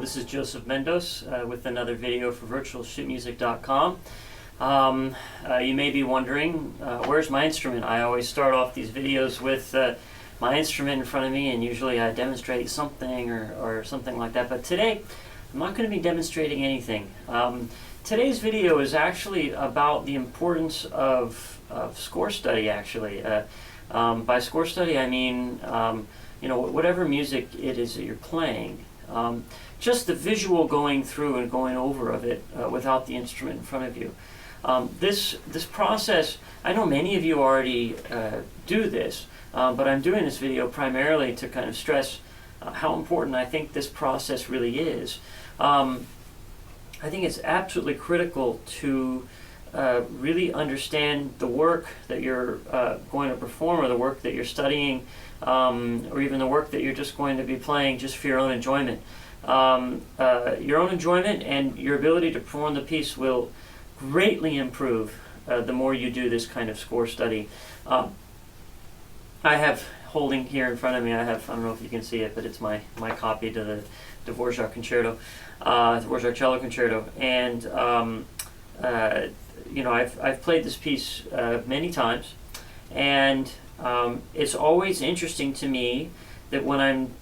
this is Joseph Mendoes with another video for virtualsheetmusic.com. You may be wondering, where's my instrument? I always start off these videos with my instrument in front of me, and usually I demonstrate something or something like that. But today, I'm not going to be demonstrating anything. Today's video is actually about the importance of score study, actually. By score study, I mean whatever music it is that you're playing. Just the visual going through and going over of it without the instrument in front of you. This process, I know many of you already do this, but I'm doing this video primarily to kind of stress how important I think this process really is. I think it's absolutely critical to really understand the work that you're going to perform, or the work that you're studying, or even the work that you're just going to be playing just for your own enjoyment. Your own enjoyment and your ability to perform the piece will greatly improve the more you do this kind of score study. I have, holding here in front of me, I don't know if you can see it, but it's my copy to the Dvorak Concerto, Dvorak Cello Concerto, and I've played this piece many times, and it's always interesting to me that when I'm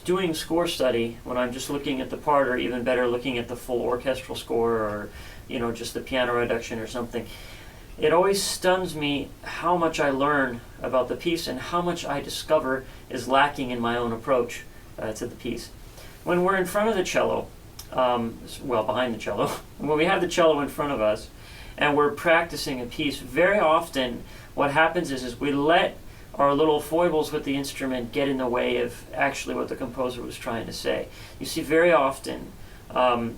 doing score study, when I'm just looking at the part, or even better, looking at the full orchestral score, or just the piano reduction or something, it always stuns me how much I learn about the piece and how much I discover is lacking in my own approach to the piece. When we're in front of the cello, behind the cello, when we have the cello in front of us and we're practicing a piece, very often what happens is we let our little foibles with the instrument get in the way of actually what the composer was trying to say. You see, very often,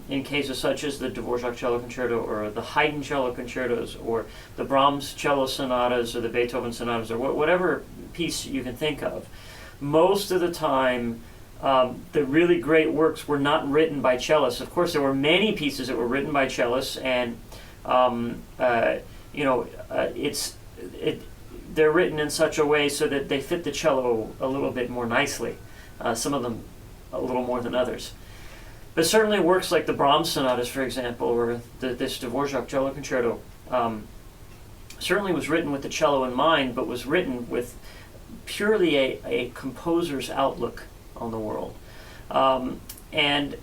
in cases such as the Dvorak Cello Concerto, or the Haydn Cello Concertos, or the Brahms Cello Sonatas, or the Beethoven Sonatas, or whatever piece you can think of, most of the time, the really great works were not written by cellists. Of course, there were many pieces that were written by cellists, and they're written in such a way so that they fit the cello a little bit more nicely. Some of them a little more than others. But certainly works like the Brahms Sonatas, for example, or this Dvorak Cello Concerto, certainly was written with the cello in mind, but was written with purely a composer's outlook on the world. And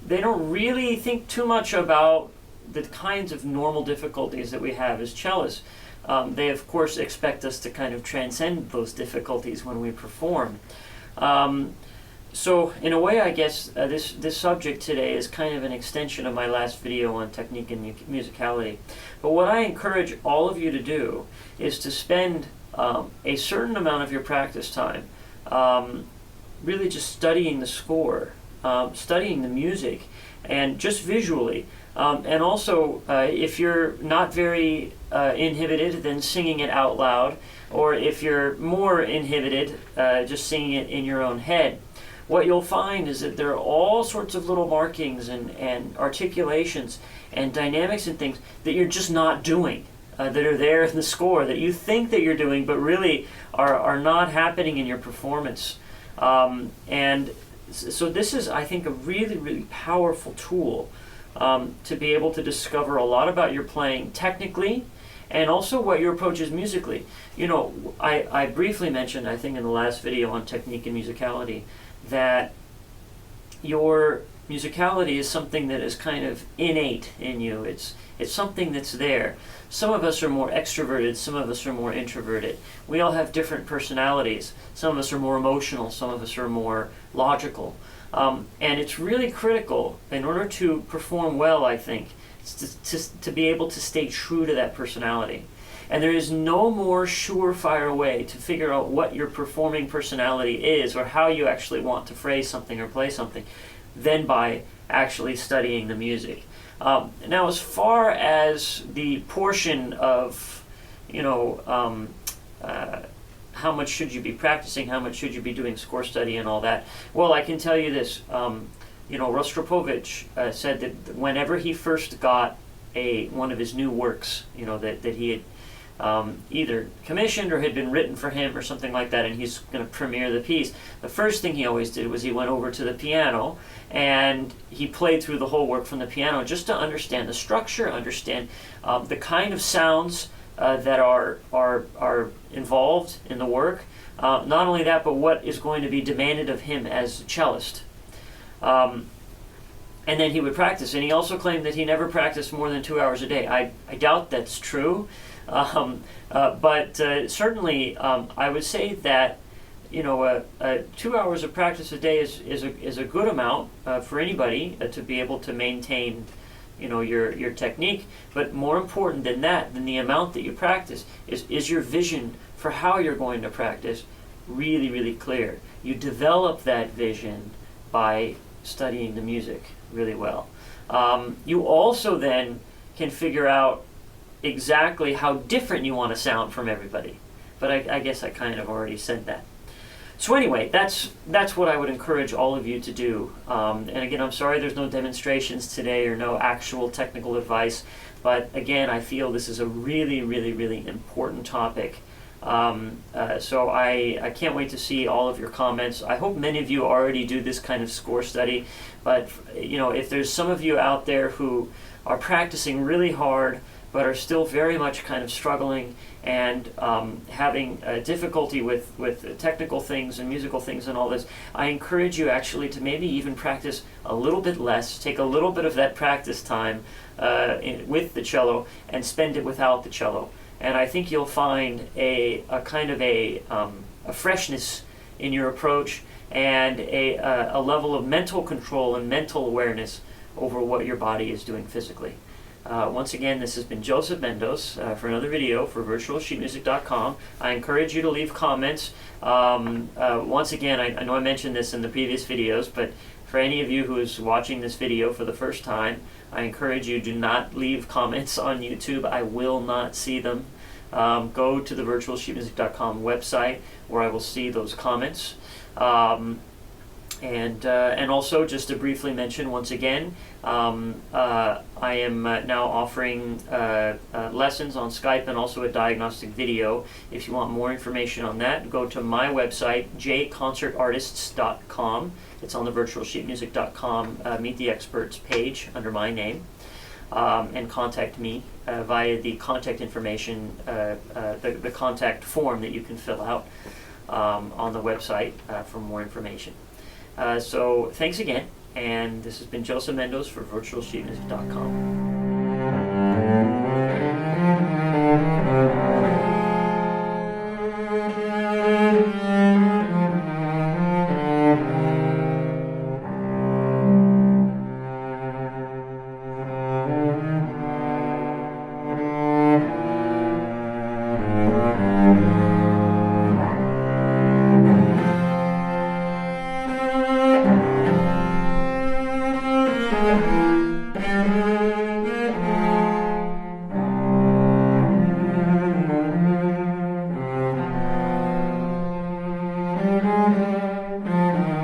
they don't really think too much about the kinds of normal difficulties that we have as cellists. They, of course, expect us to kind of transcend those difficulties when we perform. So, in a way, I guess this subject today is kind of an extension of my last video on technique and musicality. But what I encourage all of you to do is to spend a certain amount of your practice time really just studying the score, studying the music, and just visually. And also, if you're not very inhibited, then singing it out loud, or if you're more inhibited, just singing it in your own head. What you'll find is that there are all sorts of little markings and articulations and dynamics and things that you're just not doing, that are there in the score, that you think that you're doing, but really are not happening in your performance. And so this is, I think, a really, really powerful tool to be able to discover a lot about your playing technically, and also what your approach is musically. I briefly mentioned, I think in the last video on technique and musicality, that your musicality is something that is kind of innate in you. It's something that's there. Some of us are more extroverted, some of us are more introverted. We all have different personalities. Some of us are more emotional, some of us are more logical. And it's really critical, in order to perform well, I think, to be able to stay true to that personality. And there is no more surefire way to figure out what your performing personality is, or how you actually want to phrase something or play something, than by actually studying the music. Now, as far as the portion of, how much should you be practicing, how much should you be doing score study and all that, well, I can tell you this. Rostropovich said that whenever he first got one of his new works, that he had either commissioned or had been written for him or something like that, and he's going to premiere the piece. The first thing he always did was he went over to the piano and he played through the whole work from the piano just to understand the structure, understand the kind of sounds that are involved in the work. Not only that, but what is going to be demanded of him as a cellist. And then he would practice. And he also claimed that he never practiced more than 2 hours a day. I doubt that's true. But certainly I would say that 2 hours of practice a day is a good amount for anybody to be able to maintain your technique. But more important than that, than the amount that you practice, is your vision for how you're going to practice really, really clear. You develop that vision by studying the music really well. You also then can figure out exactly how different you want to sound from everybody. But I guess I kind of already said that. So anyway, that's what I would encourage all of you to do. And again, I'm sorry there's no demonstrations today or no actual technical advice. But again, I feel this is a really, really, really important topic. So I can't wait to see all of your comments. I hope many of you already do this kind of score study. But if there's some of you out there who are practicing really hard but are still very much kind of struggling and having difficulty with technical things and musical things and all this, I encourage you actually to maybe even practice a little bit less, take a little bit of that practice time with the cello and spend it without the cello. And I think you'll find a kind of a freshness in your approach and a level of mental control and mental awareness over what your body is doing physically. Once again, this has been Joseph Mendoes for another video for virtualsheetmusic.com. I encourage you to leave comments. Once again, I know I mentioned this in the previous videos, but for any of you who is watching this video for the first time, I encourage you, do not leave comments on YouTube. I will not see them. Go to the virtualsheetmusic.com website where I will see those comments. And also, just to briefly mention once again, I am now offering lessons on Skype and also a diagnostic video. If you want more information on that, go to my website, jconcertartists.com. It's on the virtualsheetmusic.com Meet the Experts page under my name. And contact me via the contact information, the contact form that you can fill out on the website for more information. So thanks again, and this has been Joseph Mendoes for virtualsheetmusic.com. Thank you.